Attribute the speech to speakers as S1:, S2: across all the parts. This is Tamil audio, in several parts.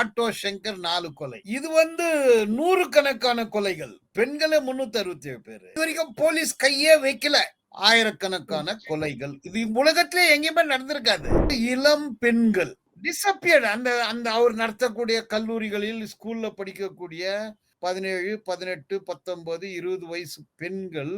S1: ஆட்டோ சங்கர் 4 கொலை. இது 100 கணக்கான கொலைகள். பெண்களே 367 பேரு. இது வரைக்கும் போலீஸ் கையே வைக்கல. ஆயிரக்கணக்கான கொலைகள். இது உலகத்திலே எங்கேயுமே நடந்திருக்காது. இளம் பெண்கள் டிசப்பியர்ட். அந்த அந்த அவர் நடத்தக்கூடிய கல்லூரிகளில் ஸ்கூல்ல படிக்கக்கூடிய 17, 18, 19, 20 வயசு பெண்கள்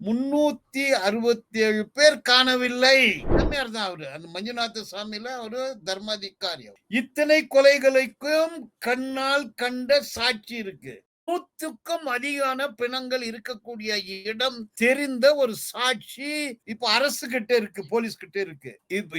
S1: 367 பேர் காணவில்லை. சாமியார் தான் அவரு. அந்த மஞ்சுநாத சாமியில அவரு தர்மாதிகாரி. இத்தனை கொலைகளுக்கும் கண்ணால் கண்ட சாட்சி இருக்கு. 100க்கும் அதிகான பிணங்கள் இருக்கக்கூடிய இடம் தெரிந்த ஒரு சாட்சி இப்ப அரசு கிட்ட இருக்கு, போலீஸ் கிட்ட இருக்கு.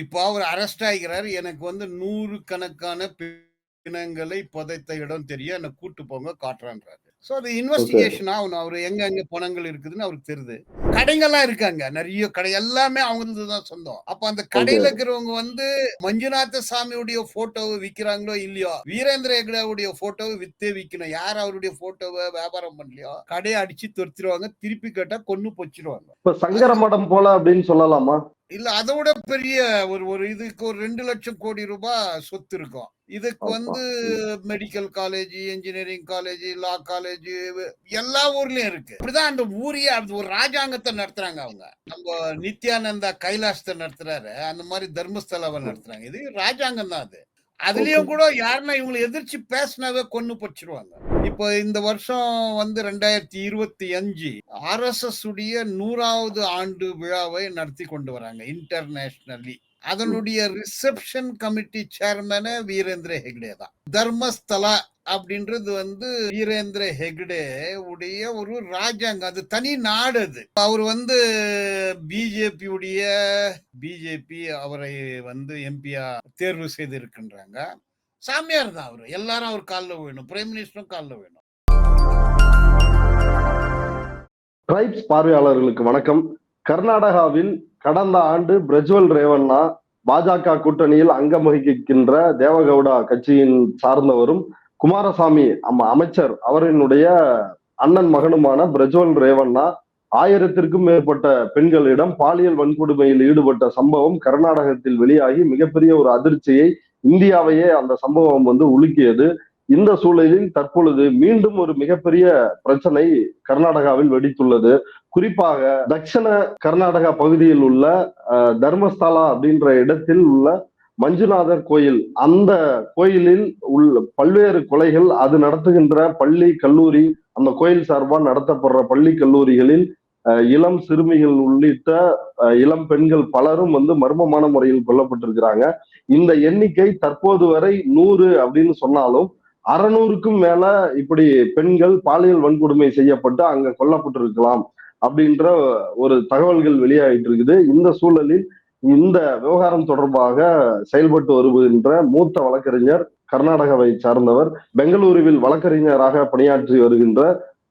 S1: இப்ப அவர் அரெஸ்ட் ஆகிறார். எனக்கு 100 கணக்கான பிணங்களை புதைத்த இடம் தெரியும், என்ன கூட்டு போங்க காட்டுறான்றாரு. சோ அது இன்வெஸ்டிகேஷன் ஆகணும். அவரு எங்க பணங்கள் இருக்குதுன்னு அவருக்கு தெரியுது. கடைங்கெல்லாம் இருக்காங்க, நிறைய கடை, எல்லாமே அவங்களுதான் சொந்தம். அப்ப அந்த கடையில இருக்கிறவங்க மஞ்சுநாத சாமியுடைய போட்டோவை விக்கிறாங்களோ இல்லையோ, வீரேந்திர ஹெக்டேவுடைய போட்டோவை வித்தே விக்கணும். யார் அவருடைய போட்டோவை வியாபாரம் பண்ணலையோ கடையை அடிச்சு துரத்திடுவாங்க. திருப்பி கேட்டா கொன்னு பொச்சிருவாங்க.
S2: இப்ப சங்கர மடம் போல அப்படின்னு சொல்லலாமா?
S1: இல்ல, அதோட பெரிய ஒரு இதுக்கு ஒரு 2 லட்சம் கோடி ரூபாய் சொத்து இருக்கும். இதுக்கு மெடிக்கல் காலேஜ், இன்ஜினியரிங் காலேஜ், லா காலேஜ் எல்லா ஊர்லயும் இருக்கு. இப்படிதான் அந்த ஊரையே ஒரு ராஜாங்கத்தை நடத்துறாங்க அவங்க. நம்ம நித்யானந்தா கைலாசத்தை நடத்துறாரு, அந்த மாதிரி தர்மஸ்தலாவை நடத்துறாங்க. இது ராஜாங்கம் தான் அது. அதுலயும் கூட யாருன்னா இவங்களை எதிர்த்து பேசினாவே கொன்னு பச்சிருவாங்க. இப்போ இந்த வருஷம் 2025 RSS உடைய 100வது ஆண்டு விழாவை நடத்தி கொண்டு வராங்க இன்டர்நேஷனலி. அதனுடைய ரிசப்ஷன் கமிட்டி சேர்மனே வீரேந்திர ஹெக்டே தான். தர்மஸ்தலா அப்படின்றது வீரேந்திர ஹெக்டே உடைய ஒரு ராஜாங்கம். அது தனி நாடு. அது அவர் பிஜேபி அவரை எம்பியா தேர்வு செய்து இருக்கின்றாங்க. சாமியார் தான் அவரு. எல்லாரும் அவர் காலில் வேணும், பிரைம் மினிஸ்டரும் காலில் வேணும்.
S2: ட்ரைப்ஸ் பார்வையாளர்களுக்கு வணக்கம். கர்நாடகாவில் கடந்த ஆண்டு பிரஜ்வல் ரேவண்ணா பாஜக கூட்டணியில் அங்கம் வகிக்கின்ற தேவகவுடா கட்சியின் சார்ந்தவரும் குமாரசாமி அமைச்சர் அவரினுடைய அண்ணன் மகனுமான பிரஜ்வல் ரேவண்ணா 1000த்திற்கும் மேற்பட்ட பெண்களிடம் பாலியல் வன்கொடுமையில் ஈடுபட்ட சம்பவம் கர்நாடகத்தில் வெளியாகி மிகப்பெரிய ஒரு அதிர்ச்சியை, இந்தியாவையே அந்த சம்பவம் உலுக்கியது. இந்த சூழலில் தற்பொழுது மீண்டும் ஒரு மிகப்பெரிய பிரச்சனை கர்நாடகாவில் வெடித்துள்ளது. குறிப்பாக தட்சிண கர்நாடகா பகுதியில் உள்ள தர்மஸ்தலா அப்படின்ற இடத்தில் உள்ள மஞ்சுநாதர் கோயில், அந்த கோயிலில் உள்ள பல்வேறு கொலைகள், அது நடத்துகின்ற பள்ளி கல்லூரி, அந்த கோயில் சார்பாக நடத்தப்படுற பள்ளி கல்லூரிகளில் இளம் சிறுமிகள் உள்ளிட்ட இளம் பெண்கள் பலரும் மர்மமான முறையில் கொல்லப்பட்டிருக்கிறாங்க. இந்த எண்ணிக்கை தற்போது வரை 100 அப்படின்னு சொன்னாலும் 600க்கும் மேல இப்படி பெண்கள் பாலியல் வன்கொடுமை செய்யப்பட்டு அங்க கொல்லப்பட்டிருக்கலாம் அப்படின்ற ஒரு தகவல்கள் வெளியாகிட்டு இருக்குது. இந்த சூழலில் இந்த விவகாரம் தொடர்பாக செயல்பட்டு வருகின்ற மூத்த வழக்கறிஞர், கர்நாடகாவை சார்ந்தவர், பெங்களூருவில் வழக்கறிஞராக பணியாற்றி வருகின்ற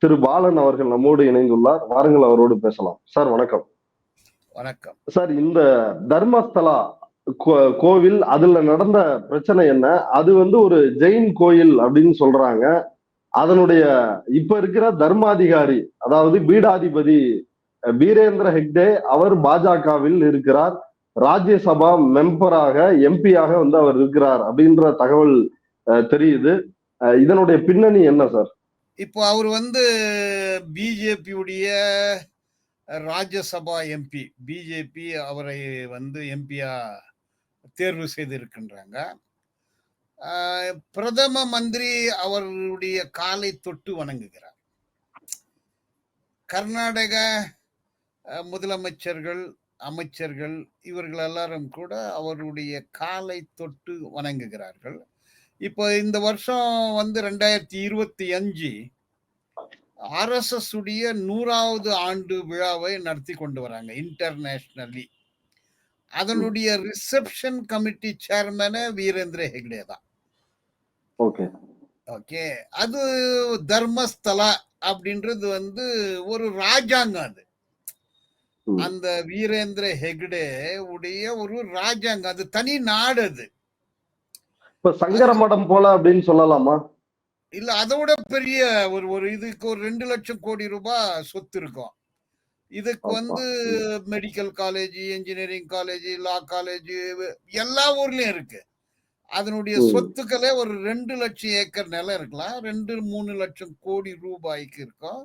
S2: திரு பாலன் அவர்கள் நம்மோடு இணைந்துள்ளார். வாருங்கள், அவரோடு பேசலாம். சார் வணக்கம்.
S1: வணக்கம்
S2: சார். இந்த தர்மஸ்தலா கோவில், அதுல நடந்த பிரச்சனை என்ன? அது ஒரு ஜெயின் கோயில் அப்படின்னு சொல்றாங்க. அதனுடைய இப்ப இருக்கிற தர்மாதிகாரி, அதாவது பீடாதிபதி வீரேந்திர ஹெக்டே, அவர் பாஜகவில் இருக்கிறார். ராஜ்யசபா மெம்பராக, எம்பியாக அவர் இருக்கிறார் அப்படின்ற தகவல் தெரியுது. இதனுடைய பின்னணி என்ன சார்?
S1: இப்போ அவர் பிஜேபியுடைய ராஜ்யசபா எம்பி. பிஜேபி அவரை எம்பியா தேர்வு செய்து இருக்கின்றாங்க. பிரதம மந்திரி அவருடைய காலை தொட்டு வணங்குகிறார். கர்நாடக முதலமைச்சர்கள், அமைச்சர்கள் இவர்கள் எல்லாரும் கூட அவருடைய காலை தொட்டு வணங்குகிறார்கள். இப்போ இந்த வருஷம் 2025 RSS உடைய 100வது ஆண்டு விழாவை நடத்தி கொண்டு வராங்க இன்டர்நேஷனலி. அதனுடைய ரிசப்ஷன் கமிட்டி சேர்மனே வீரேந்திர ஹெக்டே தான். ஓகே. அது தர்மஸ்தலா அப்படின்றது ஒரு ராஜாங்கம். அது அந்த வீரேந்திர ஹெக்டே உடைய ஒரு ராஜாங்கம். அது தனி நாடு. அது
S2: இப்ப சங்கர மடம் போல அப்படின்னு சொல்லலாமா?
S1: இல்ல, அதோட பெரிய ஒரு இதுக்கு ஒரு 2 லட்சம் கோடி ரூபாய் சொத்து இருக்கும். இதுக்கு மெடிக்கல் காலேஜ், இன்ஜினியரிங் காலேஜ், லா காலேஜ் எல்லா ஊர்லயும் இருக்கு. அதனுடைய
S2: ம்.
S1: சொத்துக்களே ஒரு 2,00,000 ஏக்கர் நிலம் இருக்கலாம். 2, 3,00,000 கோடி ரூபாய்க்கு இருக்கும்.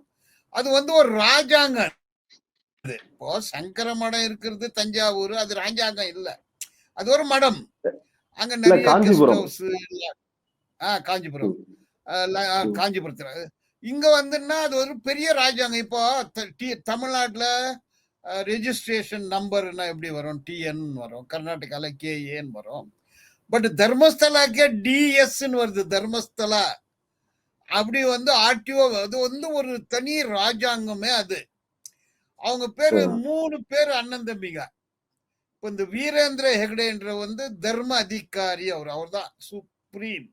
S1: அது வந்து ஒரு ராஜாங்கம். இப்போ சங்கர மடம் இருக்கிறது தஞ்சாவூர், அது ராஜாங்கம் இல்ல. அது ஒரு மடம். அங்க
S2: இல்ல
S1: நிறைய கெஸ்ட்
S2: காஞ்சிபுரம்.
S1: ஹவுஸ். காஞ்சிபுரம்.
S2: ம். ம்.
S1: காஞ்சிபுரத்துல. இங்க வந்துன்னா அது ஒரு பெரிய ராஜாங்கம். இப்போ தமிழ்நாட்டுல ரெஜிஸ்ட்ரேஷன் நம்பர்னா எப்படி வரும்? டிஎன் வரும். கர்நாடகால கேஏன்னு வரும். பட் தர்மஸ்தலாக்கே டிஎஸ்ன்னு வருது. தர்மஸ்தலா அப்படி வந்து ஆர்டிஓ. அது வந்து ஒரு தனி ராஜாங்கமே அது. அவங்க பேரு 3 பேர் அண்ணன் தம்பிங்க. இப்ப இந்த வீரேந்திர ஹெக்டேன்ற வந்து தர்ம அதிகாரி. அவர்தான் சுப்ரீம்.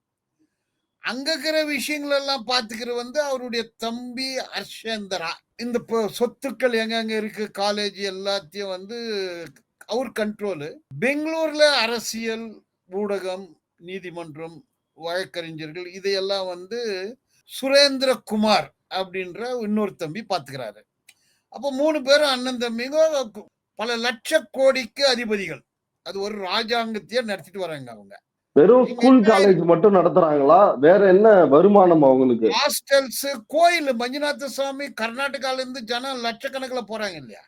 S1: அங்க இருக்கிற விஷயங்கள் எல்லாம் பாத்துக்கிற வந்து அவருடைய தம்பி ஹர்ஷேந்திரா. இந்த சொத்துக்கள் எங்க இருக்கு, காலேஜ் எல்லாத்தையும் வந்து அவர் கண்ட்ரோலு. பெங்களூர்ல அரசியல், ஊடகம், நீதிமன்றம், வழக்கறிஞர்கள் இதையெல்லாம் வந்து சுரேந்திர குமார் அப்படின்ற இன்னொரு தம்பி பாத்துக்கிறாரு. அப்ப 3 பேரும் அண்ணன் தம்பிங்க பல லட்ச கோடிக்கு அதிபதிகள். அது ஒரு ராஜாங்கத்தையே நடத்திட்டு வராங்க அவங்க.
S2: வெறும்
S1: இங்க
S2: ஸ்கூல்
S1: என்ன
S2: காலேஜ் மட்டும் நடத்துறாங்களா? வேற என்ன வருமானம் அவங்களுக்கு?
S1: ஹாஸ்டல்ஸ், கோயில். மஞ்சுநாத சுவாமி கர்நாடகால இருந்து ஜனம் லட்சக்கணக்கில் போறாங்க இல்லையா?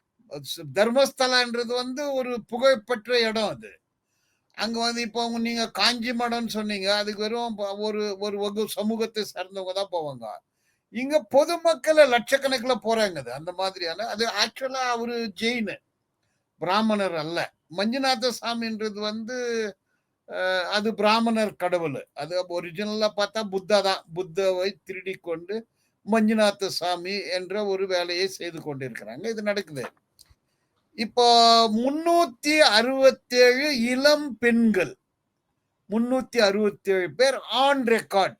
S1: தர்மஸ்தலான்றது வந்து ஒரு புகழ்பெற்ற இடம் அது. அங்க வந்து இப்போ நீங்க காஞ்சி மடம்னு சொன்னீங்க, அதுக்கு வெறும் ஒரு ஒரு சமூகத்தை சார்ந்தவங்க தான் போவாங்க. இங்க பொதுமக்கள் லட்சக்கணக்கில் போறாங்க. அது அந்த மாதிரியான. அது ஆக்சுவலா அவரு ஜெயின், பிராமணர் அல்ல. மஞ்சுநாத சாமின்றது வந்து அது பிராமணர் கடவுள். அது ஒரிஜினலா பார்த்தா புத்தா தான். புத்தாவை திருடி கொண்டு மஞ்சுநாத சாமி என்ற ஒரு வேலையை செய்து கொண்டிருக்கிறாங்க. இது நடக்குது. இப்போ 367 இளம் பெண்கள், 367 பேர் on record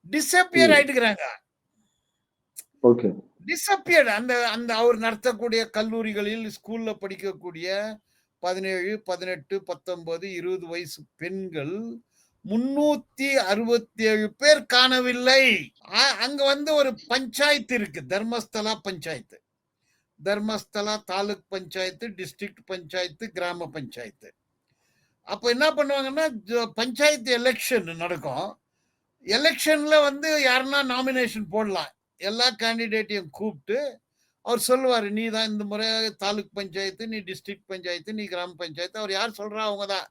S1: disappear ஆயிட்டுக்கிறாங்க.
S2: Okay.
S1: Disappeared. அந்த அந்த அவர் நடத்தக்கூடிய கல்லூரிகளில், ஸ்கூல்ல படிக்கக்கூடிய 17, 18, 19, 20 வயசு பெண்கள் 367 பேர் காணவில்லை. அங்க வந்து ஒரு பஞ்சாயத்து இருக்கு, தர்மஸ்தலா பஞ்சாயத்து. தர்மஸ்தலா தாலுக் பஞ்சாயத்து, டிஸ்ட்ரிக்ட் பஞ்சாயத்து, கிராம பஞ்சாயத்து. அப்ப என்ன பண்ணுவாங்கன்னா, பஞ்சாயத்து எலெக்ஷன் நடக்கும். எலெக்ஷன்ல வந்து யாருன்னா நாமினேஷன் போடலாம். எல்லா கேண்டிடேட்டையும் கூப்பிட்டு அவர் சொல்லுவாரு, நீ தான் இந்த முறை தாலுக் பஞ்சாயத்து, நீ டிஸ்ட்ரிக்ட் பஞ்சாயத்து, நீ கிராம பஞ்சாயத்து. அவர் யார் சொல்றா அவங்க தான்.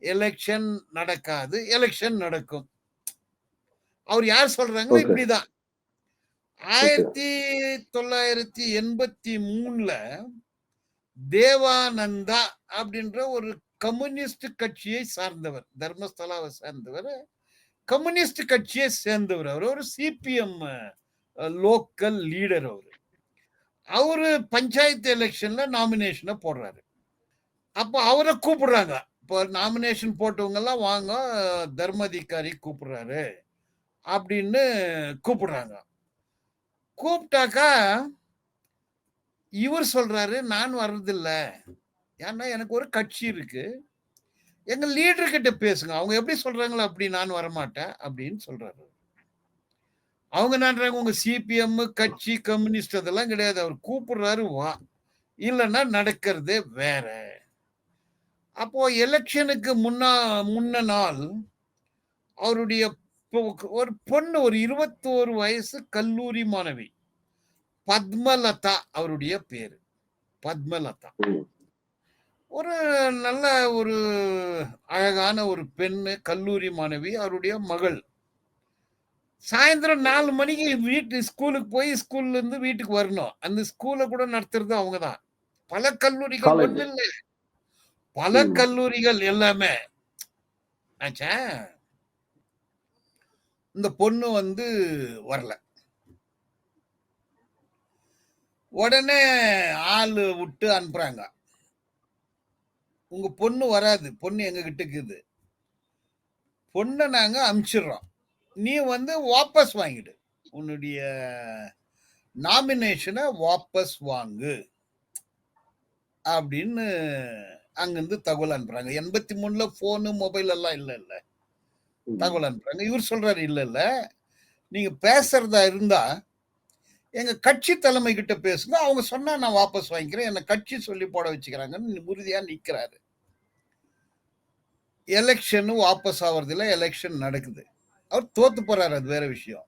S1: எலெக்ஷன் நடக்காது, எலெக்ஷன் நடக்கும். அவர் யார் சொல்றாங்களோ
S2: ஓகே.
S1: இப்படிதான்.
S2: ஓகே.
S1: 1983ல தேவானந்தா அப்படின்ற ஒரு கம்யூனிஸ்ட் கட்சியை சார்ந்தவர், தர்மஸ்தலாவை சார்ந்தவர், கம்யூனிஸ்ட் கட்சியை சேர்ந்தவர். அவர் ஒரு சிபிஎம் லோக்கல் லீடர். அவரு பஞ்சாயத்து எலெக்ஷன்ல நாமினேஷனை போடுறாரு. அப்போ அவரை கூப்பிடுறாங்க. இப்போ நாமினேஷன் போட்டவங்க எல்லாம் வாங்க, தர்மாதிகாரி கூப்பிடுறாரு அப்படின்னு கூப்பிடுறாங்க. கூப்பிட்டாக்கா இவர் சொல்றாரு, நான் வர்றதில்ல. ஏன்னா எனக்கு ஒரு கட்சி இருக்கு, எங்க லீடர் கிட்ட பேசுங்க, அவங்க எப்படி சொல்றாங்களோ அப்படி, நான் வரமாட்டேன் அப்படின்னு சொல்றாரு. அவங்க என்னன்றாங்க, உங்க சிபிஎம் கட்சி கம்யூனிஸ்ட் அதெல்லாம் கிடையாது, அவர் கூப்பிடுறாரு வா, இல்லைன்னா நடக்கிறதே வேற. அப்போ எலெக்ஷனுக்கு முன்ன நாள் அவருடைய ஒரு பொண்ணு, ஒரு 21 வயசு கல்லூரி மாணவி, பத்மலதா அவருடைய பேரு. பத்மலதா ஒரு நல்ல ஒரு அழகான ஒரு பெண்ணு, கல்லூரி மாணவி. அவருடைய மகள் சாயந்தரம் 4 மணிக்கு ஸ்கூலுக்கு போய் ஸ்கூல்ல இருந்து வீட்டுக்கு வரணும். அந்த ஸ்கூலை கூட நடத்துறது அவங்கதான். பல கல்லூரிகள்,
S2: காலேஜ்.
S1: ஒண்ணு இல்ல, பல கல்லூரிகள் எல்லாமே ஆச்சா. இந்த பொண்ணு வந்து வரல. உடனே ஆளு விட்டு அனுப்புறாங்க, உங்க பொண்ணு வராது, பொண்ணு எங்க கிட்ட இருக்குது, பொண்ணை நாங்க அனுப்பிச்சிடுறோம், நீ வந்து வாபஸ் வாங்கிடு, உன்னுடைய நாமினேஷனை வாபஸ் வாங்கு அப்படின்னு அங்கிருந்து தகவல் அனுப்புறாங்க. 83ல போனு மொபைல் எல்லாம் இல்ல, தகவல் அனுப்புறாங்க. இவர் சொல்றாரு, இல்ல நீங்க பேசுறதா இருந்தா எங்க கட்சி தலைமை கிட்ட பேசுங்க, அவங்க சொன்னா நான் வாபஸ் வாங்கிக்கிறேன், என்ன கட்சி சொல்லி போட வச்சுக்கிறாங்கன்னு உறுதியா நிக்கிறாரு. எலெக்ஷன் வாபஸ் ஆவறதில்ல, எலெக்ஷன் நடக்குது. அவர் தோத்து போறாரு, அது வேற விஷயம்.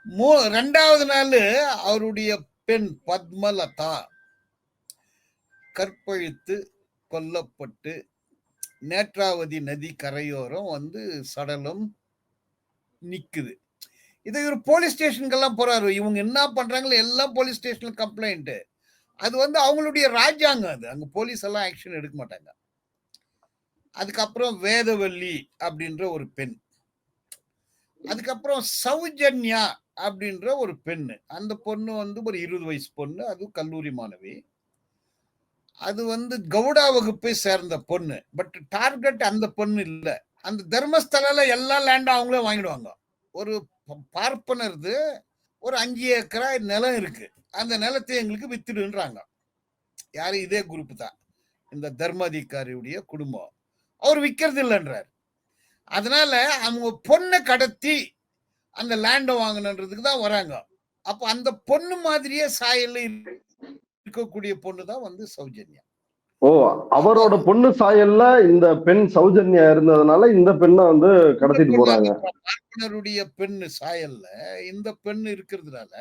S1: 2வது நாள் அவருடைய பெண் பத்மலதா கற்பழித்து கொல்லப்பட்டு நேத்ராவதி நதி கரையோரம் வந்து சடலம் நிக்குது. இதை இவர் போலீஸ் ஸ்டேஷனுக்கெல்லாம் போறாரு. இவங்க என்ன பண்றாங்களோ எல்லாம் போலீஸ் ஸ்டேஷன்ல கம்ப்ளைண்ட். அது வந்து அவங்களுடைய ராஜாங்கம். அது அங்க போலீஸ் எல்லாம் ஆக்ஷன் எடுக்க மாட்டாங்க. அதுக்கப்புறம் வேதவல்லி அப்படின்ற ஒரு பெண், அதுக்கப்புறம் சௌஜன்யா அப்படின்ற ஒரு பெண்ணு. அந்த பொண்ணு வந்து ஒரு 20 வயசு பொண்ணு, அது கல்லூரி மாணவி. அது வந்து கவுடா வகுப்பை சேர்ந்த பொண்ணு. பட் டார்கெட் அந்த பொண்ணு இல்ல. அந்த தர்மஸ்தலால எல்லா லேண்டும் அவங்களே வாங்கிடுவாங்க. ஒரு பார்ப்பனர்து ஒரு 5 ஏக்கரா நிலம் இருக்கு. அந்த நிலத்தை எங்களுக்கு வித்துடுன்றாங்க. யாரு? இதே குரூப் தான், இந்த தர்மாதிகாரியுடைய குடும்பம். அவர் விற்கிறது இல்லைன்றார். அதனால அவங்க பொண்ணை கடத்தி அந்த லேண்டை வாங்கணுன்றதுக்கு தான் வராங்க. அப்ப அந்த பொண்ணு மாதிரியே சாயல்ல இருக்கக்கூடிய பொண்ணு தான் வந்து சௌஜன்யா.
S2: ஓ, அவரோட பொண்ணு சாயல்ல இந்த பெண் சௌஜன்யா இருந்ததுனால இந்த பெண்ணை வந்து கடத்திட்டு போறாங்க.
S1: பார்ப்பனருடைய பெண்ணு சாயல்ல இந்த பெண் இருக்கிறதுனால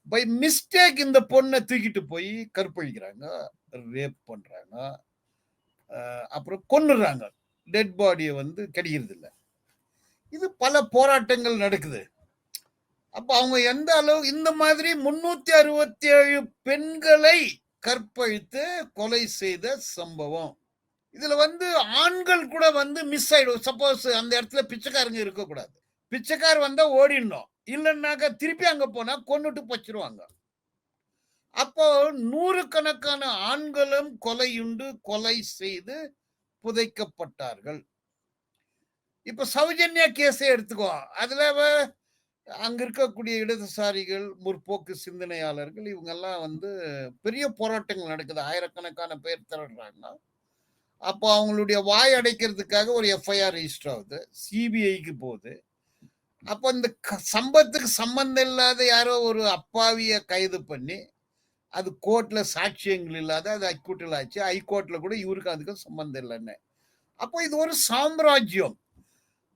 S1: பை மிஸ்டேக் இந்த பொண்ணை தூக்கிட்டு போய் கற்பழிக்கிறாங்க, ரேப் பண்றாங்க, அப்புறம் கொன்னுறாங்க. டெட் பாடியை வந்து கிடைக்கிறது இல்லை. இது பல போராட்டங்கள் நடக்குது. அப்ப அவங்க எந்த அளவு இந்த மாதிரி 367 பெண்களை கற்பழித்து கொலை செய்த சம்பவம். இதுல வந்து ஆண்கள் கூட வந்து மிஸ் ஆயிடும். சப்போஸ் அந்த இடத்துல பிச்சைக்காரங்க இருக்கக்கூடாது. பிச்சைக்கார் வந்தா ஓடிடணும், இல்லைன்னாக்க திருப்பி அங்க போனா கொன்னுட்டு பச்சிருவாங்க. அப்போ 100கணக்கான ஆண்களும் கொலையுண்டு கொலை செய்து புதைக்கப்பட்டார்கள். இப்ப சௌஜன்யா கேஸை எடுத்துக்கோ. அதுல அங்க இருக்கக்கூடிய இடதுசாரிகள், முற்போக்கு சிந்தனையாளர்கள் இவங்க எல்லாம் வந்து பெரிய போராட்டங்கள் நடக்குது. ஆயிரக்கணக்கான பேர் திரடுறாங்க. அப்போ அவங்களுடைய வாய் அடைக்கிறதுக்காக ஒரு எஃப்ஐஆர் ரெஜிஸ்டர் ஆகுது, சிபிஐக்கு போகுது. அப்போ இந்த சம்பவத்துக்கு சம்பந்தம் இல்லாத யாரோ ஒரு அப்பாவிய கைது பண்ணி அது கோர்ட்ல சாட்சியங்கள் இல்லாத அது ஹைகோர்ட்டில் ஆச்சு. ஹைகோர்ட்ல கூட இவருக்கு அதுக்கு சம்பந்தம் இல்லைன்னு. அப்போ இது ஒரு சாம்ராஜ்யம்.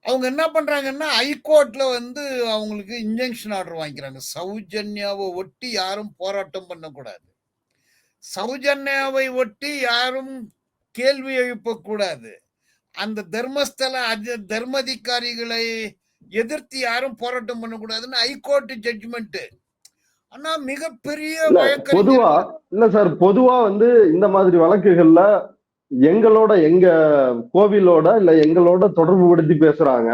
S1: அவங்க என்ன பண்றாங்கன்னா ஹைகோர்ட்ல வந்து அவங்களுக்கு இன்ஜெக்ஷன் ஆர்டர் வாங்கிக்கிறாங்க. சௌஜன்யாவை ஒட்டி யாரும் போராட்டம் பண்ணக்கூடாது, சௌஜன்யாவை ஒட்டி யாரும் கேள்வி எழுப்பக்கூடாது, அந்த தர்மஸ்தல தர்மதிகாரிகளை எதிர்த்து யாரும் போராட்டம் பண்ணக்கூடாதுன்னு ஹைகோர்ட் ஜட்ஜ்மெண்ட். ஆனா மிகப்பெரிய
S2: பொதுவா இல்ல சார், பொதுவா வந்து இந்த மாதிரி வழக்குகள்ல எங்களோட எங்க கோவிலோட இல்ல எங்களோட தொடர்பு படுத்தி பேசுறாங்க,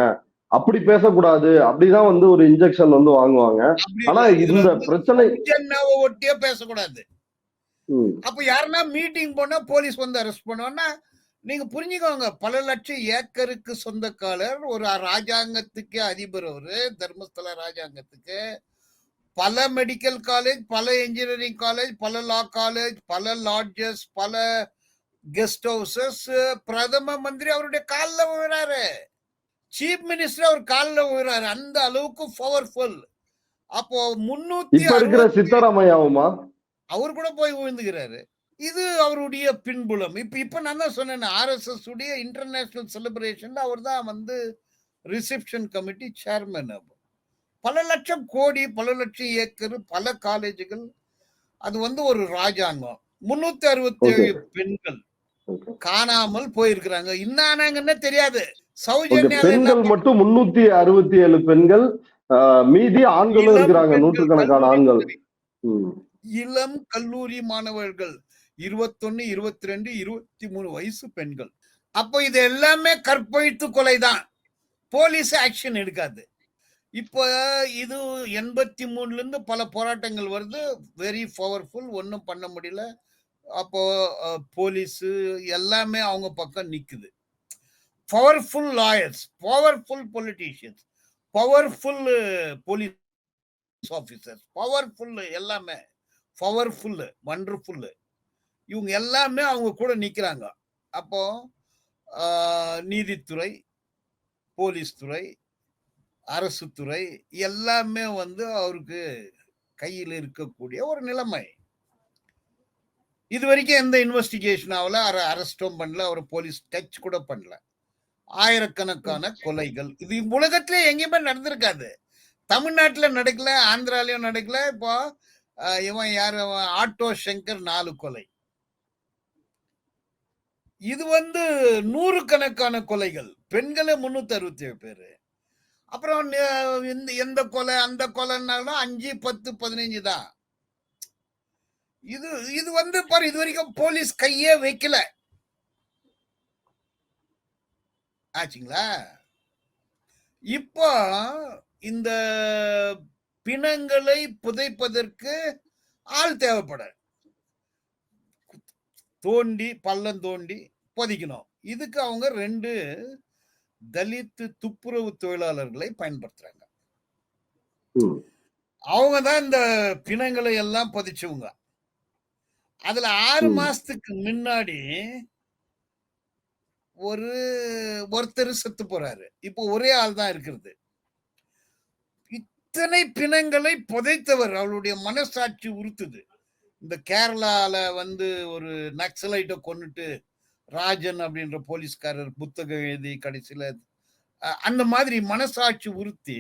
S2: அப்படி பேசக்கூடாது, அப்படிதான் வந்து ஒரு இன்ஜெக்ஷன் வந்து வாங்குவாங்க. ஆனா இந்த பிரச்சனை
S1: ஒட்டியே பேசக்கூடாது. அப்ப யாருன்னா மீட்டிங் போனா போலீஸ் வந்து அரெஸ்ட் பண்ணுவாங்கன்னா நீங்க புரிஞ்சுக்கோங்க. பல லட்சம் ஏக்கருக்கு சொந்தக்காரர், ஒரு ராஜாங்கத்துக்கே அதிபர், ஒரு தர்மஸ்தல ராஜாங்கத்துக்கு பல மெடிக்கல் காலேஜ், பல இன்ஜினியரிங் காலேஜ், பல லா காலேஜ், பல லாட்ஜஸ், பல கெஸ்ட் ஹவுசஸ். பிரதம மந்திரி அவருடைய காலில் விழுறாரு, சீஃப் மினிஸ்டர் அவர் காலில் விழுறாரு. அந்த அளவுக்கு பவர்ஃபுல். அப்போ 360
S2: இருக்கிற சித்தராமையாவுமா
S1: அவர் கூட போய் விழுந்துகிறாரு. இது அவருடைய பின்புலம். இப்ப நான் தான் சொன்னேன், RSS உடைய இன்டர்நேஷனல் செலிப்ரேஷன் அவர் தான் வந்து ரிசப்ஷன் கமிட்டி சேர்மன். பல லட்சம் கோடி, பல லட்சம் ஏக்கர், பல காலேஜுகள். அது வந்து ஒரு ராஜாங்கம். 367 பெண்கள் காணாமல் போயிருக்கிறாங்க. என்ன ஆனாங்கன்னு தெரியாது. சௌஜன்யா
S2: பெண்கள் மட்டும் 367 பெண்கள், மீதி ஆண்களும் இருக்கிறாங்க, நூற்றுக்கணக்கான ஆண்கள்.
S1: இளம் கல்லூரி மாணவர்கள், 21, 22, 23 வயசு பெண்கள். அப்போ இது எல்லாமே கற்பழித்து கொலைதான். போலீஸ் ஆக்ஷன் எடுக்காது. இப்போ இது 83ல இருந்து பல போராட்டங்கள் வருது. Very powerful. ஒன்றும் பண்ண முடியல. அப்போ போலீஸ் எல்லாமே அவங்க பக்கம் நிக்குது. Powerful lawyers, powerful politicians, powerful police officers, powerful, எல்லாமே பவர்ஃபுல், வண்டர்ஃபுல். இவங்க எல்லாமே அவங்க கூட நிக்கிறாங்க. அப்போ நீதித்துறை, போலீஸ் துறை, அரசு துறை எல்லாமே வந்து அவருக்கு கையில் இருக்கக்கூடிய ஒரு நிலைமை. இது வரைக்கும் எந்த இன்வெஸ்டிகேஷன் ஆகல, அரெஸ்டும் பண்ணல, அவர் போலீஸ் டச் கூட பண்ணல. ஆயிரக்கணக்கான கொலைகள் இது உலகத்திலே எங்கேயுமே நடந்திருக்காது. தமிழ்நாட்டுல நடக்கல, ஆந்திராலயும் நடக்கல. இப்போ இவன் யாரு, ஆட்டோ சங்கர் 4 கொலை. இது வந்து நூறுக்கணக்கான கொலைகள், பெண்களே 367 பேரு. அப்புறம் எந்த கொலை அந்த கொலைன்னாலும் 5, 10, 15 தான். இது இது வந்து பாரு, இது வரைக்கும் போலீஸ் கையே வைக்கல. ஆச்சுங்களா? இப்போ இந்த பிணங்களை புதைப்பதற்கு ஆள் தேவைப்பட, தோண்டி பள்ளம் தோண்டி புதைக்கணும். இதுக்கு அவங்க 2 தலித் துப்புரவு தொழிலாளர்களை பயன்படுத்துறாங்க. அவங்க தான் இந்த பிணங்களை எல்லாம் புதைச்சவங்க. அதுல 6 மாசத்துக்கு முன்னாடி ஒருத்தர் செத்து போறாரு. இப்போ ஒரே ஆள் தான் இருக்கிறது. இத்தனை பிணங்களை புதைத்தவர், அவருடைய மனசாட்சி உறுத்துது. இந்த கேரளால வந்து ஒரு நக்சலைட்ட கொன்னுட்டு ராஜன் அப்படின்ற போலீஸ்காரர் புத்தகம் எழுதி கடைசியில அந்த மாதிரி மனசாட்சி உறுத்தி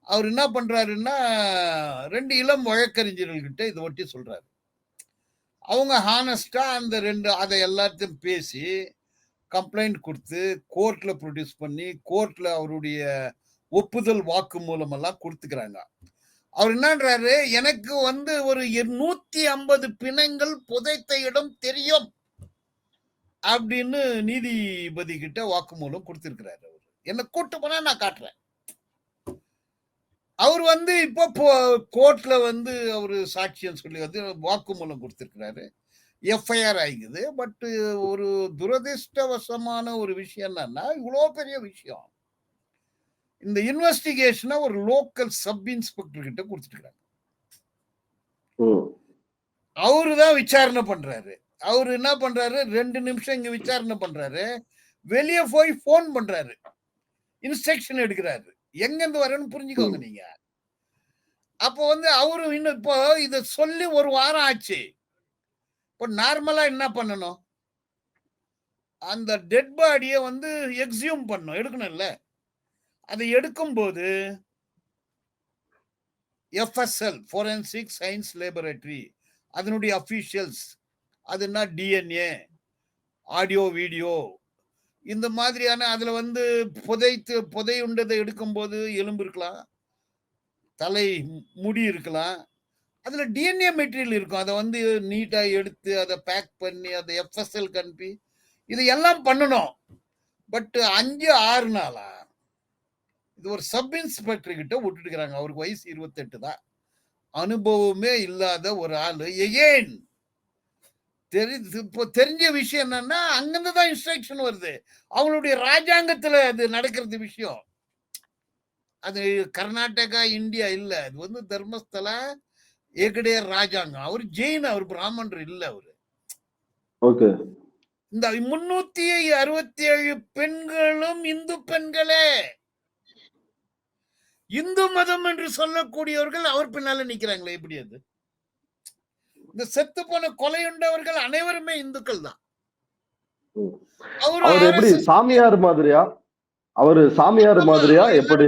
S1: அவர் என்ன பண்றாருன்னா 2 இளம் வழக்கறிஞர்கள் கிட்ட இதை ஒட்டி சொல்றாரு. அவங்க ஹானஸ்டா அந்த 2 அதை எல்லாத்தையும் பேசி கம்ப்ளைண்ட் கொடுத்து கோர்ட்ல ப்ரொடியூஸ் பண்ணி கோர்ட்ல அவருடைய ஒப்புதல் வாக்கு மூலம் எல்லாம் கொடுத்துக்கிறாங்க. அவர் என்னன்றாரு, எனக்கு வந்து ஒரு 150 பிணங்கள் புதைத்த இடம் தெரியும் அப்படின்னு நீதிபதி கிட்ட வாக்குமூலம் கொடுத்திருக்கிறாரு. அவர் என்ன கூட்டு போனா நான் காட்டுறேன். அவர் வந்து இப்போ கோர்ட்ல வந்து அவரு சாட்சியம் சொல்லி வந்து வாக்குமூலம் கொடுத்திருக்கிறாரு. எஃப்ஐஆர் ஆகிக்குது. பட் ஒரு துரதிருஷ்டவசமான ஒரு விஷயம் என்னன்னா, இவ்வளோ பெரிய விஷயம் இந்த இன்வெஸ்டிகேஷனை ஒரு லோக்கல் சப் இன்ஸ்பெக்டர் கிட்ட கொடுத்துட்டு, அவரு தான் விசாரணை பண்றாரு. அவரு என்ன பண்றாரு, 2 நிமிஷம் இங்க விசாரணை பண்றாரு, வெளியே போய் போன் பண்றாரு, இன்ஸ்ட்ரக்ஷன் எடுக்கிறாரு. எங்க இருந்து வரேன்னு புரிஞ்சுக்கோங்க நீங்க. அப்போ வந்து அவரு இன்னும் இப்போ இத சொல்லி 1 வாரம் ஆச்சு. இப்போ நார்மலா என்ன பண்ணணும், அந்த டெட் பாடியை வந்து எக்ஸியூம் பண்ணணும், எடுக்கணும்ல. அதை எடுக்கும்போது எஃப்எஸ்எல் ஃபோரன்சிக் சயின்ஸ் லேபரேட்டரி அதனுடைய அஃபீஷியல்ஸ், அதுனா டிஎன்ஏ, ஆடியோ வீடியோ, இந்த மாதிரியான அதுல வந்து புதையுண்டதை எடுக்கும்போது எலும்பு இருக்கலாம், தலை முடி இருக்கலாம், அதுல டிஎன்ஏ மெட்டீரியல் இருக்கும். அதை வந்து நீட்டா எடுத்து அதை பேக் பண்ணி அதை எஃப்எஸ்எல் அனுப்பி இது எல்லாம் பண்ணணும். பட் 5-6 நாளா இது ஒரு சப் இன்ஸ்பெக்டர் கிட்ட விட்டுட்டுக்கிறாங்க. அவருக்கு வயசு 28 தான். அனுபவமே இல்லாத ஒரு ஆளு. எகெயின் இப்போ தெரிஞ்ச விஷயம் என்னன்னா, அங்கிருந்து தான் இன்ஸ்ட்ரக்ஷன் வருது. அவங்களுடைய ராஜாங்கத்துல அது நடக்கிறது விஷயம். அது கர்நாடகா இந்தியா இல்ல, அது வந்து தர்மஸ்தலா ஏகடேர் ராஜாங்கம். அவர் ஜெயின், அவர் பிராமணர் இல்ல. அவரு இந்த 367 பெண்களும் இந்து பெண்களே. இந்து மதம் என்று சொல்லக்கூடியவர்கள் அவர் பின்னால நிக்கிறாங்களே, எப்படி அது? இந்த செத்து போன கொலையுண்டவர்கள் அனைவருமே இந்துக்கள் தான்.
S2: அவர் எப்படி சாமியார் மாதிரியா? அவரு சாமியார் மாதிரியா எப்படி?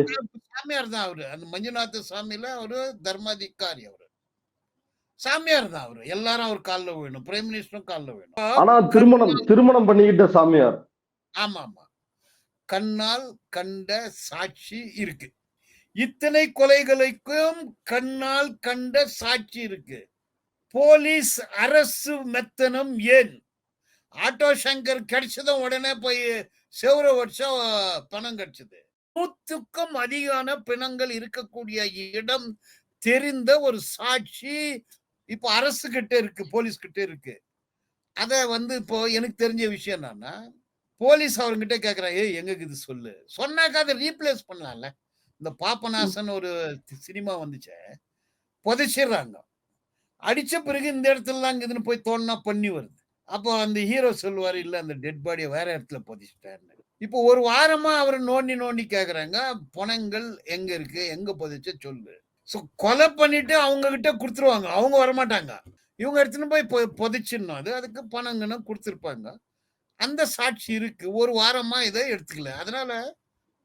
S1: சாமியார் தான் அவரு. அந்த மஞ்சுநாத சாமியில அவரு தர்மாதிகாரி. அவரு சாமியார் தான். அவரு எல்லாரும் அவர் காலில் வேணும், பிரைம் மினிஸ்டரும் காலில் வேணும்.
S2: ஆனா திருமணம் பண்ணிக்கிட்ட சாமியார்.
S1: ஆமா ஆமா, கண்ணால் கண்ட சாட்சி இருக்கு. இத்தனை கொலைகளுக்கும் கண்ணால் கண்ட சாட்சி இருக்கு. போலீஸ் அரசு மெத்தனம் ஏன்? ஆட்டோ சங்கர் கிடைச்சதும் உடனே போய் செவர வருஷம் பணம் கிடைச்சது. 100க்கும் அதிகான பிணங்கள் இருக்கக்கூடிய இடம் தெரிந்த ஒரு சாட்சி இப்போ அரசு கிட்ட இருக்கு, போலீஸ் கிட்ட இருக்கு. அத வந்து இப்போ எனக்கு தெரிஞ்ச விஷயம் என்னன்னா, போலீஸ் அவர்கிட்ட கேட்கிறாங்க, ஏய் எங்க இது சொல்லு. சொன்னாக்கா அதை ரீப்ளேஸ் பண்ணலாம்ல. இந்த பாப்பநாசன் ஒரு சினிமா வந்துச்சு, புதைச்சிடுறாங்க. அடிச்ச பிறகு இந்த இடத்துல இதுன்னு போய் தோணுனா பண்ணி வருது. அப்போ அந்த ஹீரோ சொல்லுவாரு, இல்ல அந்த டெட் பாடியை வேற இடத்துல புதைச்சிட்டாருன்னு. இப்போ 1 வாரமா அவர் நோண்டி கேக்குறாங்க, பணங்கள் எங்க இருக்கு, எங்க புதைச்ச சொல்லு. கொலை பண்ணிட்டு அவங்க கிட்ட கொடுத்துருவாங்க, அவங்க வரமாட்டாங்க. இவங்க எடுத்துன்னு போய் புதைச்சிடணும். அதுக்கு பணம் கிணம் கொடுத்துருப்பாங்க. அந்த சாட்சி இருக்கு. ஒரு வாரமா இதை எடுத்துக்கல. அதனால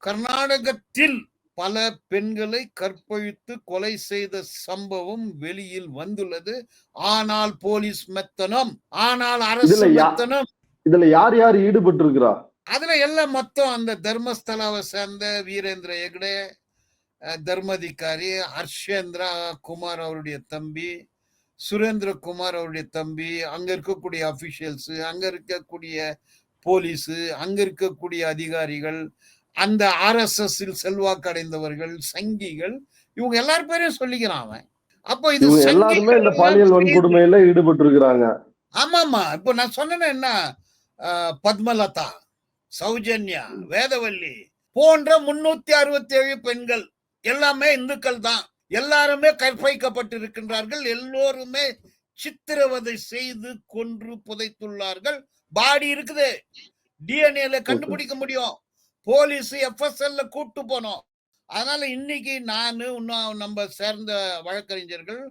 S1: கர்நாடகத்தில் பல பெண்களை கற்பழித்து கொலை செய்த சம்பவம் வெளியில் வந்துள்ளது. ஆனால் போலீஸ் மெத்தனம், ஆனால்
S2: இதுல
S1: அரசு
S2: யா
S1: மெத்தனம்.
S2: இதுல யார் யார் ஈடுபட்டு இருக்கிறா?
S1: அதுல எல்லாம் மொத்தம் அந்த தர்மஸ்தலாவை சேர்ந்த வீரேந்திர ஹெக்டே, தர்மாதிகாரி, ஹர்ஷேந்திரா குமார் அவருடைய தம்பி, சுரேந்திர குமார் அவருடைய தம்பி, அங்க இருக்கக்கூடிய அபிஷியல்ஸ், அங்க இருக்கக்கூடிய போலீஸ், அங்க இருக்கக்கூடிய அதிகாரிகள், அந்த RSS செல்வாக்கு அடைந்தவர்கள், சங்கிகள், இவங்க எல்லார் பேரையும் சொல்லிக்கிறான் அவன். அப்போ இது
S2: இவங்க எல்லாருமே
S1: சங்கிகள்
S2: இந்த
S1: எல்லாம்
S2: பாலியல்
S1: செய்து.
S2: வன்கொடுமையில ஈடுபட்டு இருக்கிறாங்க.
S1: ஆமாமா. இப்போ நான் சொன்னேன்னா என்ன, பத்மலதா, சௌஜன்யா, வேதவல்லி போன்ற 367 பெண்கள் எல்லாமே இந்துக்கள் தான். எல்லாருமே கற்பழிக்கப்பட்டிருக்கின்றார்கள். எல்லோருமே சித்திரவதை செய்து கொன்று புதைத்துள்ளார்கள். பாடி இருக்குது, டிஎன்ஏல கண்டுபிடிக்க முடியும். போலீஸ் FSL கூட்டு போனோம். அதனால இன்னைக்கு நானு இன்னும் நம்ம சேர்ந்த வழக்கறிஞர்கள்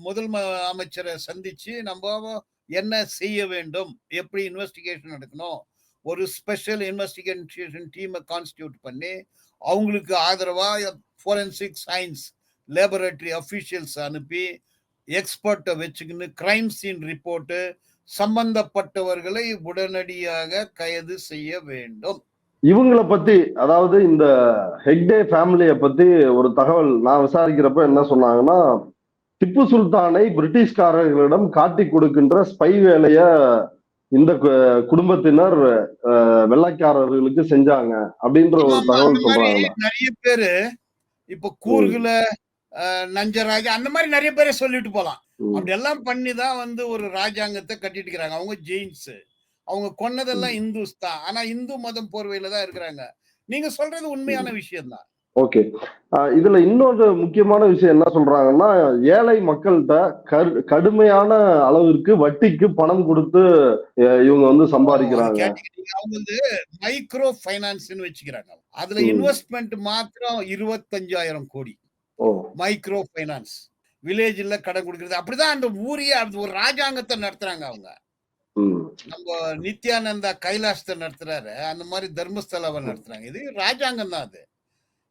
S1: முதல் அமைச்சரை சந்திச்சு நம்ம என்ன செய்ய வேண்டும், எப்படி இன்வெஸ்டிகேஷன் எடுக்கணும், ஒரு ஸ்பெஷல் இன்வெஸ்டிகேஷன் டீமை கான்ஸ்டியூட் பண்ணி அவங்களுக்கு ஆதரவா ஃபோரன்சிக் சயின்ஸ் லேபரேட்டரி அஃபிஷியல்ஸ் அனுப்பி எக்ஸ்பர்ட்டை வச்சுக்கின்னு கிரைம் சீன் ரிப்போர்ட்டு, சம்பந்தப்பட்டவர்களை உடனடியாக கைது செய்ய வேண்டும்.
S2: இவங்களை பத்தி, அதாவது இந்த ஹெக்டே ஃபேமிலியை பத்தி ஒரு தகவல் நான் விசாரிக்கிறப்ப என்ன சொன்னாங்கன்னா, திப்பு சுல்தானை பிரிட்டிஷ்காரர்களிடம் காட்டி கொடுக்கின்ற ஸ்பை வேலைய இந்த குடும்பத்தினர் வெள்ளைக்காரர்களுக்கு செஞ்சாங்க அப்படின்ற ஒரு
S1: ஆமாமா. அந்த
S2: தகவல்
S1: மாதிரி
S2: சொல்றாங்களா?
S1: நிறைய பேரு இப்ப கூர்குல, நஞ்சராஜ் அந்த மாதிரி நிறைய பேரை சொல்லிட்டு போலாம். அப்படி எல்லாம் பண்ணி தான் வந்து ஒரு ராஜாங்கத்தை கட்டிட்டு இருக்கிறாங்க. அவங்க ஜெயின்ஸ். அவங்க கொன்னதெல்லாம் இந்துஸ் தான். ஆனா இந்து மதம் போர்வையில தான் இருக்கிறாங்க. நீங்க சொல்றது உண்மையான விஷயம் தான்.
S2: ஓகே. இதுல இன்னொரு முக்கியமான விஷயம் என்ன சொல்றாங்கன்னா, ஏழை மக்கள்கிட்ட கடுமையான அளவிற்கு வட்டிக்கு பணம் கொடுத்து இவங்க வந்து சம்பாதிக்கிறாங்க.
S1: அவங்க வந்து மைக்ரோ பைனான்ஸ்னு வச்சுக்கிறாங்க. அதுல இன்வெஸ்ட்மெண்ட் மாத்திரம் 25,000 கோடி. மைக்ரோ பைனான்ஸ் வில்லேஜ்ல கடன் கொடுக்கிறது. அப்படிதான் அந்த ஊரையே ஒரு ராஜாங்கத்தை நடத்துறாங்க அவங்க. நம்ம நித்யானந்தா கைலாசத்தை நடத்துறாரு, அந்த மாதிரி தர்மஸ்தலாவை நடத்துறாங்க. இது ராஜாங்கம் தான். அது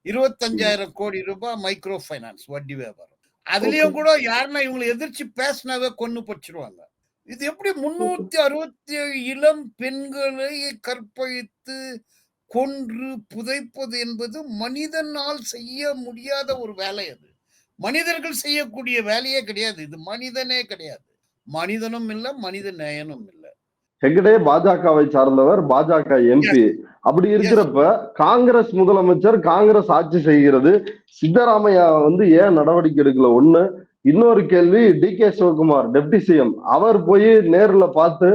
S1: 25,000 கோடி ரூபாய் மைக்ரோ பைனான்ஸ் வட்டி வியாபாரம். அதுலயும் கூட யாருன்னா இவங்களை எதிர்த்து பேசினாவே கொன்னு பச்சிருவாங்க. இது எப்படி 367 இளம் பெண்களை கற்பழித்து கொன்று புதைப்பது என்பது மனிதனால் செய்ய முடியாத ஒரு வேலை. அது மனிதர்கள் செய்யக்கூடிய வேலையே கிடையாது. இது மனிதனே கிடையாது. மனிதனும் இல்ல, மனித நேயனும் இல்ல.
S2: ஹெக்டே பாஜகவை சார்ந்தவர், பாஜக MP. அப்படி இருக்கிறப்ப காங்கிரஸ் முதலமைச்சர், காங்கிரஸ் ஆட்சி செய்கிறது, சித்தராமையா வந்து ஏன் நடவடிக்கை எடுக்கல? ஒண்ணு. இன்னொரு கேள்வி, DK சிவகுமார் டெப்டி CM அவர் போய் நேர்ல பார்த்து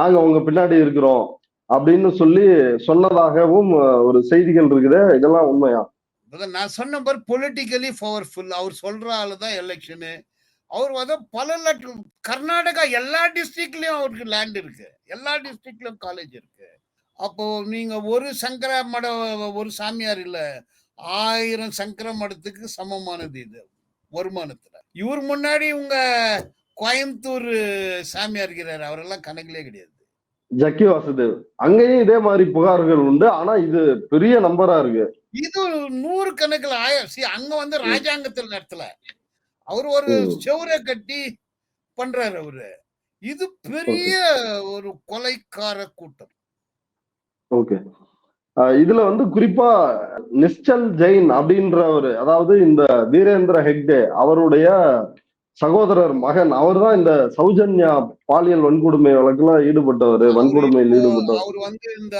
S2: நாங்க உங்க பின்னாடி இருக்கிறோம் அப்படின்னு சொல்லி சொன்னதாகவும் ஒரு செய்திகள் இருக்குது. இதெல்லாம் உண்மையா?
S1: நான் சொன்ன மாதிரி பொலிட்டிக்கலி பவர்ஃபுல். அவர் சொல்ற ஆளுதான் எலெக்ஷனு. அவர் வந்து பல லட்சம், கர்நாடகா எல்லா டிஸ்ட்ரிக்ட்லயும் அவருக்கு லேண்ட் இருக்கு, எல்லா டிஸ்ட்ரிக்ட்லயும் காலேஜ் இருக்கு. அப்போ நீங்க ஒரு சங்கர மடம், ஒரு சாமியார் இல்ல, 1000 சங்கர மடத்துக்கு சமமானது இது வருமானத்துல. இவர் முன்னாடி உங்க கோயம்புத்தூர் சாமியார் இருக்கிறாரு, அவரெல்லாம் கணக்கிலே கிடையாது.
S2: ஜக்கி வாசுதேவ், அங்கேயும் இதே மாதிரி புகார்கள் உண்டு. ஆனா இது பெரிய நம்பரா இருக்கு.
S1: இது 100 கணக்குல 1000. அங்க வந்து ராஜாங்கத்தில் நடத்தல, அவர் ஒரு செவரை கட்டி பண்றாரு அவரு. இது பெரிய ஒரு கொலைக்கார கூட்டம்.
S2: ஓகே. இதுல வந்து குறிப்பா நிஷ்சல் ஜெயின் அப்படின்றவரு, அதாவது இந்த வீரேந்திர ஹெக்டே அவருடைய சகோதரர் மகன், அவர் தான் இந்த சௌஜன்யா பாலியல் வன்கொடுமை வழக்குல ஈடுபட்டவர், வன்கொடுமையில் ஈடுபட்டவர்.
S1: அவர் வந்து இந்த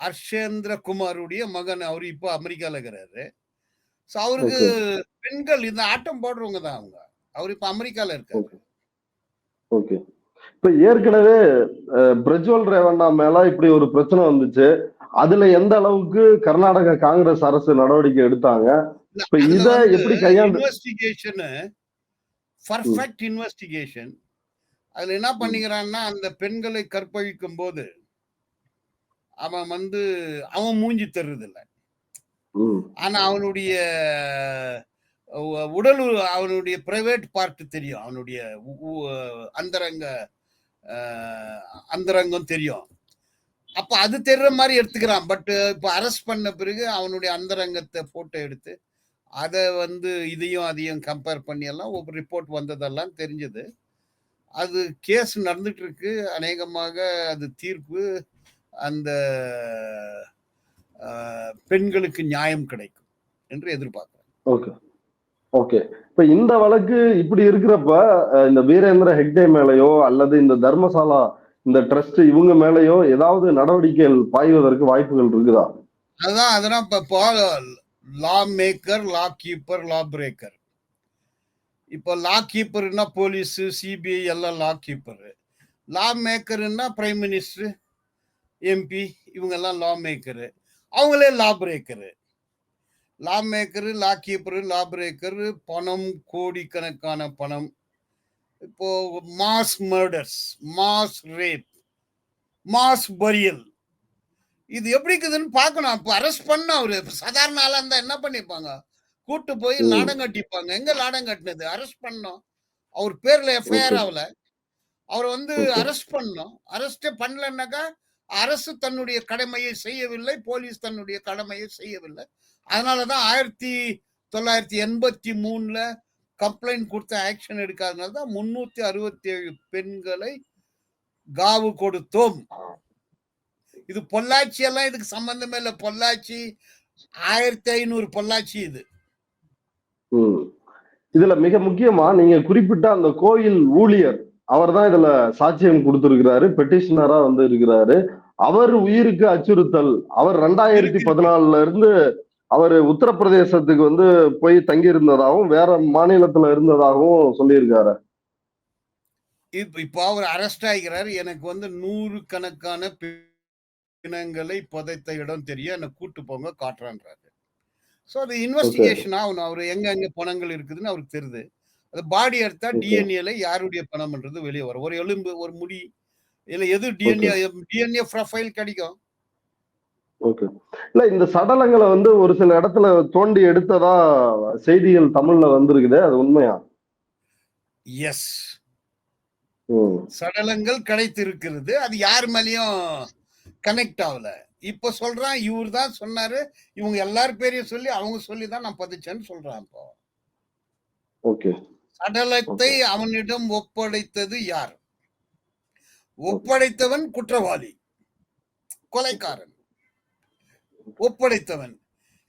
S1: ஹர்ஷேந்திர குமாருடைய மகன். அவரு இப்போ அமெரிக்கால இருக்கிறாரு. அவருக்கு பெண்கள் இந்த ஆட்டம் போடுறவங்க தான் அவங்க. அவர் இப்ப அமெரிக்கால இருக்காரு.
S2: ஓகே. இப்ப ஏற்கனவே பிரஜ்வல் ரேவண்ணா மேல இப்படி ஒரு பிரச்சனை வந்துச்சு. அதுல எந்த அளவுக்கு கர்நாடக காங்கிரஸ் அரசு நடவடிக்கை எடுத்தாங்க? இப்ப இத எப்படி கையாண்டு?
S1: Investigation, perfect investigation. அதுல என்ன பண்ணிக்கிறான்னா, அந்த பெண்களை கற்பழிக்கும் போது அவன் வந்து அவன் மூஞ்சி தருறது இல்லை. ஆனா அவனுடைய உடல் அவனுடைய பிரைவேட் பார்ட் தெரியும், அவனுடைய அந்தரங்க அந்தரங்கம் தெரியும். அப்ப அது தெரிற மாதிரி எடுத்துக்கிறான். பட் இப்ப அரெஸ்ட் பண்ண பிறகு அவனுடைய அந்தரங்கத்தை போட்டோ எடுத்து அதை இதையும் அதையும் கம்பேர் பண்ணி எல்லாம் ஒரு ரிப்போர்ட் வந்ததெல்லாம் தெரிஞ்சது. அது கேஸ் நடந்துட்டு இருக்கு. அநேகமாக அது தீர்ப்பு அந்த பெண்களுக்கு நியாயம் கிடைக்கும் என்று எதிர்பார்க்கிறேன்.
S2: Okay okay. இப்ப இந்த வழக்கு இப்படி இருக்கிறப்ப இந்த வீரேந்திர ஹெக்டே மேலேயோ அல்லது இந்த தர்மசாலா இந்த ட்ரஸ்ட் இவங்க மேலேயோ ஏதாவது நடவடிக்கைகள் பாய்வதற்கு வாய்ப்புகள் இருக்குதா?
S1: அதெல்லாம் இப்போ lawmaker, law keeper, lawbreaker. இப்போ லா கீப்பர்னா போலீஸ், சிபிஐ எல்லாம் லா கீப்பர். லா மேக்கர்னா பிரைம் மினிஸ்டர், எம்பி இவங்க எல்லாம் லா மேக்கரு. அவங்களே lawbreaker. Lawmaker, law keeper, lawbreaker. பணம், கோடிக்கணக்கான பணம். இப்போ mass murders, mass rape, mass burial, இது எப்படி இருக்குதுன்னு பார்க்கணும். அப்ப அரெஸ்ட் பண்ண அவரு சாதாரண ஆளா இருந்தா என்ன பண்ணிருப்பாங்க? கூட்டு போய் லாடம் கட்டிப்பாங்க. எங்க லாடம் கட்டினது? அரெஸ்ட் பண்ணோம். அவர் பேர்ல எஃப்ஐஆர் ஆகல. அவர் அரெஸ்ட் பண்ணோம். அரெஸ்டே பண்ணலன்னாக்கா அரசு தன்னுடைய கடமையை செய்யவில்லை, போலீஸ் தன்னுடைய கடமையை செய்யவில்லை. அதனாலதான் 1983ல கம்ப்ளைண்ட் கொடுத்த ஆக்ஷன் எடுக்காதனால தான் 367 பெண்களை காவு கொடுத்தோம். இது பொள்ளாச்சி எல்லாம் இதுக்கு சம்பந்தமே இல்லை. பொள்ளாச்சி 1500 பொள்ளாச்சி இது.
S2: இதுல மிக முக்கியமா நீங்க குறிப்பிட்ட அந்த கோயில் ஊழியர் அவர் தான் இதுல சாட்சியம் கொடுத்திருக்கிறாரு, பெட்டிஷனரா இருக்கிறாரு. அவர் உயிருக்கு அச்சுறுத்தல். அவர் 2014ல இருந்து அவர் உத்தரப்பிரதேசத்துக்கு போய் தங்கி இருந்ததாகவும் வேற மாநிலத்துல இருந்ததாகவும் சொல்லியிருக்காரு.
S1: இப்ப அவர் அரெஸ்ட் ஆகிறார். எனக்கு 100 கணக்கான பிணங்களை புதைத்த இடம் தெரியும், என்ன கூட்டு போங்க காட்டுறான்றாரு. ஸோ அது இன்வெஸ்டிகேஷன் ஆகணும். அவர் எங்க பணங்கள் இருக்குதுன்னு அவருக்கு தெரியுது. அது பாடி எடுத்தா டிஎன்ஏல யாருடைய பணம்ன்றது வெளியே வரும். ஒரு எலும்பு, ஒரு முடி, இல்ல எது டிஎன்ஏ ப்ரொஃபைல் கிடைக்கும்.
S2: ஓகே. இல்ல இந்த சடலங்களை ஒரு சில இடத்துல தோண்டி எடுத்ததா செய்திகள் தமிழ்ல வந்திருக்குது, அது உண்மையா?
S1: எஸ், சடலங்கள் கிடைத்திருக்கிறது. அது யார் மேலயும் கனெக்ட் ஆகல. இப்ப சொல்றான் இவர் தான் சொன்னாரு, இவங்க எல்லாரும் பேரையும் சொல்லி அவங்க சொல்லிதான் நான் பதிச்சேன்னு சொல்றான். இப்போ
S2: ஓகே.
S1: சடலத்தை அவனிடம் ஒப்படைத்தது யார்? ஒப்படைத்தவன் குற்றவாளி, கொலைக்காரன். ஒப்படைத்தவன்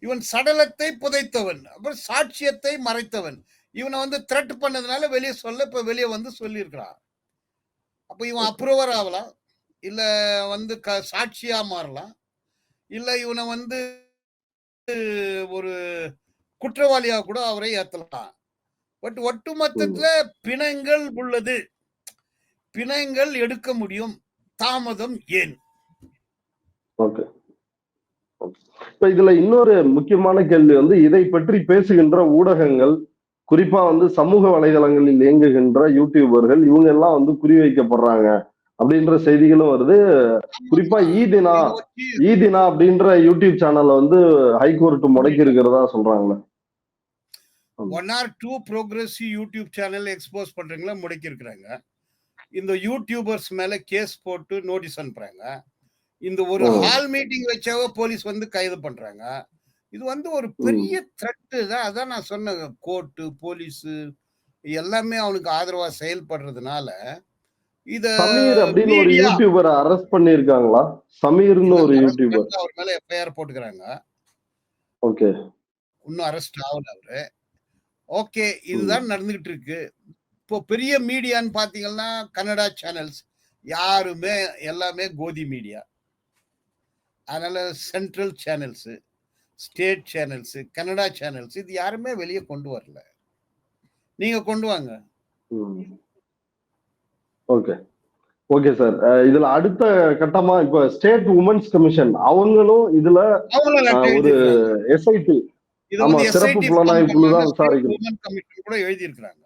S1: இவன். சடலத்தை புதைத்தவன், அப்புறம் சாட்சியத்தை மறைத்தவன். இவனை த்ரெட் பண்ணதுனால வெளியே சொல்ல இப்ப வெளியே சொல்லி இருக்கிறான். அப்ப இவன் அப்ரூவர் ஆகலாம், இல்ல சாட்சியா மாறலாம், இல்ல இவனை ஒரு குற்றவாளியா கூட அவரை ஏத்தலாம். பட் ஒட்டுமொத்தத்துல பிணங்கள் உள்ளது. பிணங்கள் எடுக்க முடியும், தாமதம் ஏன்?
S2: ஓகே. இப்ப இதுல இன்னொரு முக்கியமான கேள்வி இதை பற்றி பேசுகின்ற ஊடகங்கள், குறிப்பா சமூக வலைதளங்களில் இயங்குகின்ற யூடியூபர்கள், இவங்க எல்லாம் குறிவைக்கப்படுறாங்க அப்படின்ற செய்திகளும் வருது. குறிப்பா ஈதினா அப்படின்ற யூடியூப் சேனல்ல ஹைகோர்ட் முடக்கி இருக்கிறதா சொல்றாங்க.
S1: 1 or 2 progressive YouTube channel expose பண்றீங்களா முடக்கி இருக்கிறாங்க. இந்த யூடியூபர்ஸ் மேல கேஸ் போட்டு நோட்டீஸ் அனுப்புறாங்க. இந்த ஒரு ஹால் மீட்டிங் வச்சாவோ போலீஸ் கைது பண்றாங்க. இது ஒரு பெரிய த்ரெட் தான். அதான் நான் சொன்ன, கோர்ட்டு, போலீஸ் எல்லாமே அவனுக்கு ஆதரவா செயல்படுறதுனால இத
S2: சமீர் அப்படின்னு ஒரு யூடியூபர் அரெஸ்ட் பண்ணிருக்காங்களா? சமீர்னு ஒரு யூடியூபர்,
S1: அவர் மேல எஃப்ஐஆர் போட்டுக்கிறாங்க.
S2: ஓகே.
S1: இன்னும் அரெஸ்ட் ஆகல அவரு. ஓகே, இதுதான் நடந்துகிட்டு இருக்கு. இப்போ பெரிய மீடியான்னு பாத்தீங்கன்னா கன்னடா சேனல்ஸ் யாருமே எல்லாமே கோதி மீடியா. அதனால central channels, state channels, Kannada channels இது யாருமே வெளியே கொண்டு வரல. நீங்க கொண்டு வாங்க.
S2: Okay okay sir. இதுல அடுத்த கட்டமா இப்ப ஸ்டேட் உமன்ஸ் கமிஷன் அவங்களும் இதுல ஒரு எஸ்ஐடி, சிறப்பு புலனாய்வு குழு தான் விசாரிக்கணும்
S1: கூட எழுதி இருக்கிறாங்க.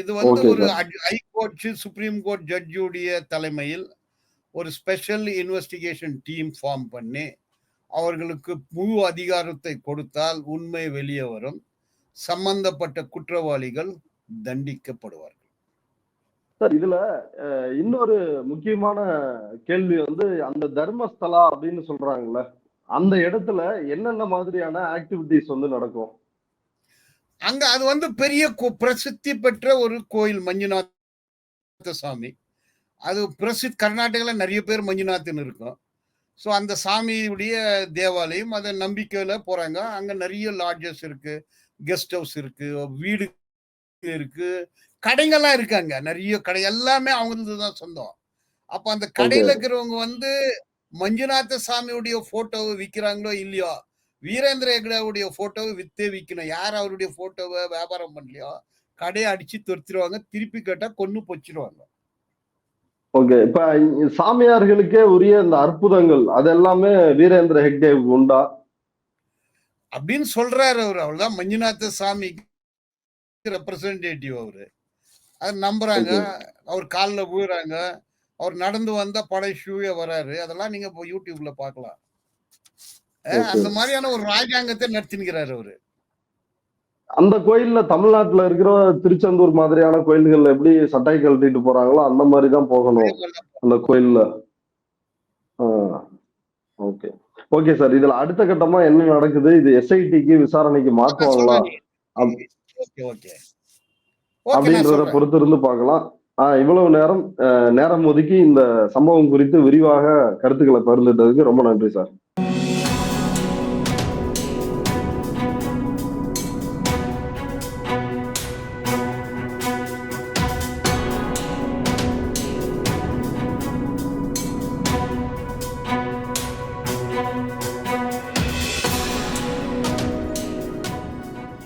S1: இது ஒரு ஹைகோர்ட், சுப்ரீம் கோர்ட் ஜட்ஜுடைய தலைமையில் ஒரு ஸ்பெஷல் இன்வெஸ்டிகேஷன் டீம் ஃபார்ம் பண்ணி அவர்களுக்கு முழு அதிகாரத்தை கொடுத்தால் உண்மை வெளியே வரும். சம்பந்தப்பட்ட குற்றவாளிகள் தண்டிக்கப்படுவார்கள்.
S2: சார், இதுல இன்னொரு முக்கியமான கேள்வி வந்து, அந்த தர்மஸ்தலா அப்படின்னு சொல்றாங்கல்ல, அந்த இடத்துல என்னென்ன மாதிரியான ஆக்டிவிட்டிஸ் வந்து நடக்கும்?
S1: அங்க அது வந்து பெரிய பிரசித்தி பெற்ற ஒரு கோயில் மஞ்சுநாத சாமி. அது கர்நாடகால நிறைய பேர் மஞ்சுநாத்னு இருக்கும். ஸோ அந்த சாமியுடைய தேவாலயம், அதை நம்பிக்கையில போறாங்க. அங்க நிறைய லாட்ஜஸ் இருக்கு, கெஸ்ட் ஹவுஸ் இருக்கு, வீடு இருக்கு, கடைகள்லாம் இருக்காங்க. நிறைய கடை எல்லாமே அவங்களுக்கு தான் சொந்தம். அப்ப அந்த கடையில இருக்கிறவங்க வந்து மஞ்சுநாத சாமியுடைய போட்டோவை விற்கிறாங்களோ இல்லையோ, வீரேந்திர ஹெக்டேவுடைய போட்டோவை வித்தே விற்கணும். யார் அவருடைய போட்டோவை வியாபாரம் பண்ணலையோ கடையை அடிச்சு துரத்திடுவாங்க. திருப்பி கேட்டா கொன்னு பொச்சிடுவாங்க.
S2: ஓகே. இப்ப சாமியார்களுக்கே உரிய இந்த அற்புதங்கள் அதெல்லாமே வீரேந்திர ஹெக்டே உண்டா
S1: அப்படின்னு சொல்றாரு அவரு. அவ்வளவுதான் மஞ்சுநாத சாமி ரெப்ரசன்டேட்டிவ் அவரு. அது நம்புறாங்க. அவர் காலில் விழுறாங்க. அவர் நடந்து வந்தா படை ஷூவே வராரு. அதெல்லாம் நீங்க இப்போ யூடியூப்ல பார்க்கலாம். அந்த மாதிரியான ஒரு ராஜாங்கத்தை நடத்தினுக்கிறாரு அவரு.
S2: அந்த கோயில்ல தமிழ்நாட்டுல இருக்கிற திருச்செந்தூர் மாதிரியான கோயில்கள்ல எப்படி சட்டை கழட்டிட்டு போறாங்களோ அந்த மாதிரிதான் போகணும் அந்த கோயில்ல. ஓகே ஓகே சார், இதுல அடுத்த கட்டமா என்ன நடக்குது? இது எஸ்ஐடிக்கு விசாரணைக்கு மாற்றுவாங்களா அப்படின்றத பொறுத்து இருந்து பார்க்கலாம். இவ்வளவு நேரம் ஒதுக்கி இந்த சம்பவம் குறித்து விரிவாக கருத்துக்களை பகிர்ந்துட்டதுக்கு ரொம்ப நன்றி சார்.